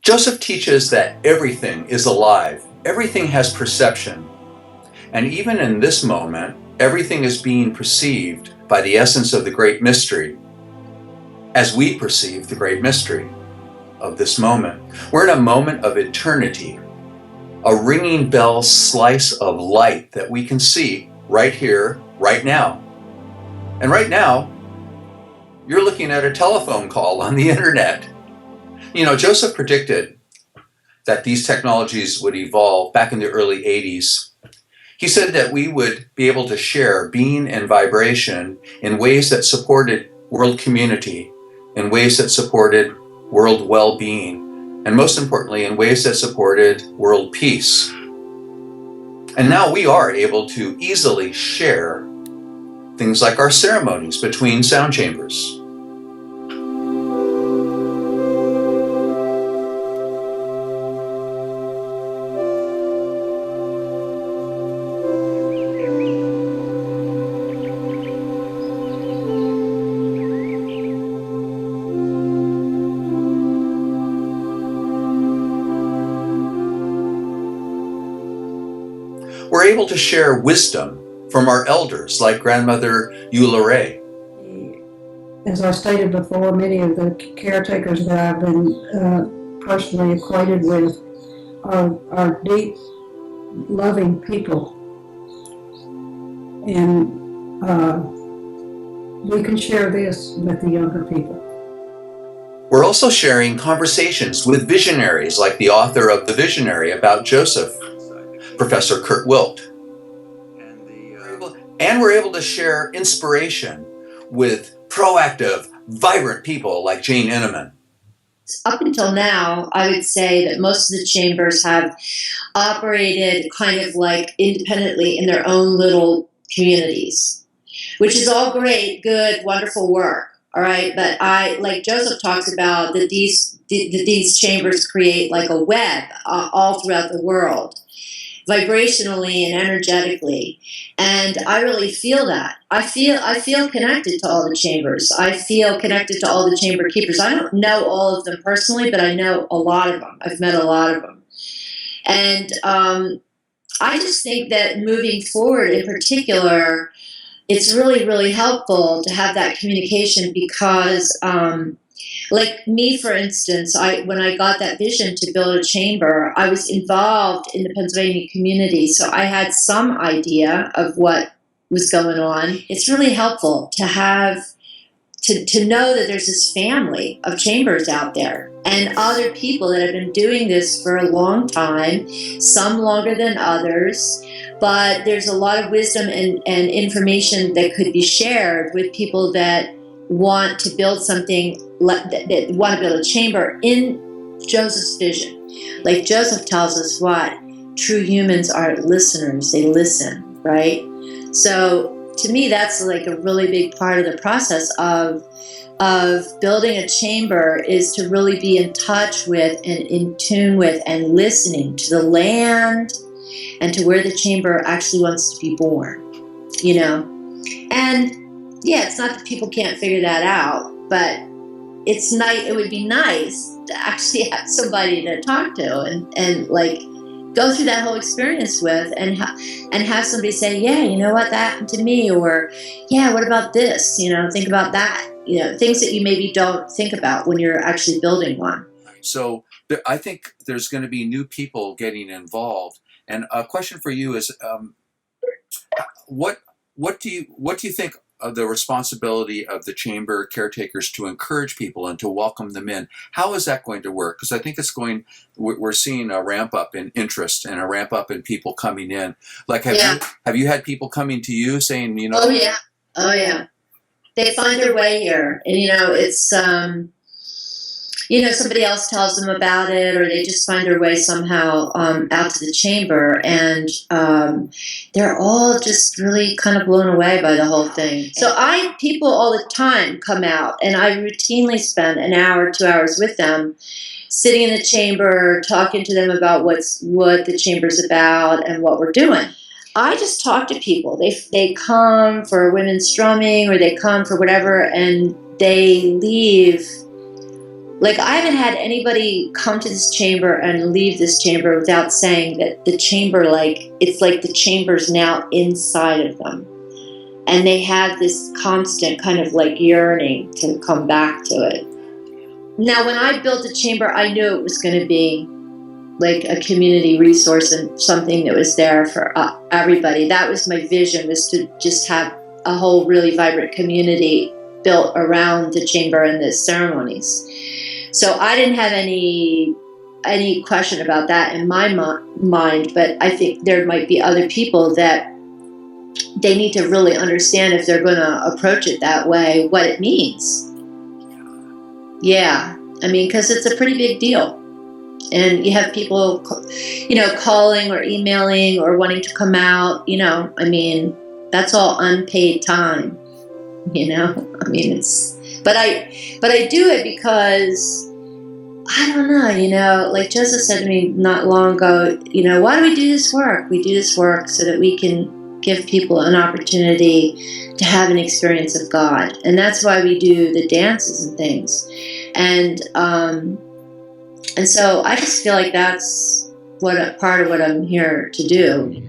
Joseph teaches that everything is alive, everything has perception, and even in this moment, everything is being perceived by the essence of the great mystery, as we perceive the great mystery of this moment. We're in a moment of eternity, a ringing bell slice of light that we can see right here, right now. And right now, you're looking at a telephone call on the internet. You know, Joseph predicted that these technologies would evolve back in the early 80s. He said that we would be able to share being and vibration in ways that supported world community, in ways that supported world well-being, and most importantly, in ways that supported world peace. And now we are able to easily share things like our ceremonies between sound chambers. We're able to share wisdom from our elders, like Grandmother Eula Ray. As I stated before, many of the caretakers that I've been personally acquainted with are deep, loving people. And we can share this with the younger people. We're also sharing conversations with visionaries, like the author of The Visionary about Joseph, Professor Kurt Wilt. And we're able to share inspiration with proactive, vibrant people like Jane Innmon. Up until now, I would say that most of the chambers have operated kind of like independently in their own little communities, which is all great, good, wonderful work. All right, but like Joseph talks about, that these chambers create like a web all throughout the world, vibrationally and energetically, and I really feel that. I feel connected to all the chambers. I feel connected to all the chamber keepers. I don't know all of them personally, but I know a lot of them. I've met a lot of them, and I just think that moving forward, in particular, it's really, really helpful to have that communication because, like me, for instance, when I got that vision to build a chamber, I was involved in the Pennsylvania community, so I had some idea of what was going on. It's really helpful to have to know that there's this family of chambers out there and other people that have been doing this for a long time, some longer than others, but there's a lot of wisdom and information that could be shared with people that want to build something, that want to build a chamber in Joseph's vision. Like Joseph tells us what? True humans are listeners. They listen, right? So to me, that's like a really big part of the process of building a chamber, is to really be in touch with and in tune with and listening to the land and to where the chamber actually wants to be born, you know? And yeah, it's not that people can't figure that out, but it's nice. It would be nice to actually have somebody to talk to and like go through that whole experience with, and have somebody say, yeah, you know what, that happened to me, or yeah, what about this? You know, think about that. You know, things that you maybe don't think about when you're actually building one. So I think there's going to be new people getting involved. And a question for you is, what do you think of the responsibility of the chamber caretakers to encourage people and to welcome them in? How is that going to work? Because I think we're seeing a ramp up in interest and a ramp up in people coming in. Like, have you had people coming to you saying, you know? Oh yeah. They find their way here, and you know, it's you know, somebody else tells them about it, or they just find their way somehow out to the chamber, and they're all just really kind of blown away by the whole thing. So people all the time come out, and I routinely spend an hour, 2 hours with them, sitting in the chamber, talking to them about what the chamber's about and what we're doing. I just talk to people. They come for women's strumming, or they come for whatever, and they leave Like, I haven't had anybody come to this chamber and leave this chamber without saying that the chamber, like, it's like the chamber's now inside of them. And they have this constant kind of like yearning to come back to it. Now, when I built a chamber, I knew it was going to be like a community resource and something that was there for everybody. That was my vision, was to just have a whole really vibrant community built around the chamber and the ceremonies. So I didn't have any question about that in my mind, but I think there might be other people that they need to really understand, if they're going to approach it that way, what it means. Yeah, I mean, because it's a pretty big deal. And you have people, you know, calling or emailing or wanting to come out, you know, I mean, that's all unpaid time, you know, I mean, but I do it because, I don't know, you know, like Joseph said to me not long ago, you know, why do we do this work? We do this work so that we can give people an opportunity to have an experience of God. And that's why we do the dances and things. And so I just feel like that's part of what I'm here to do.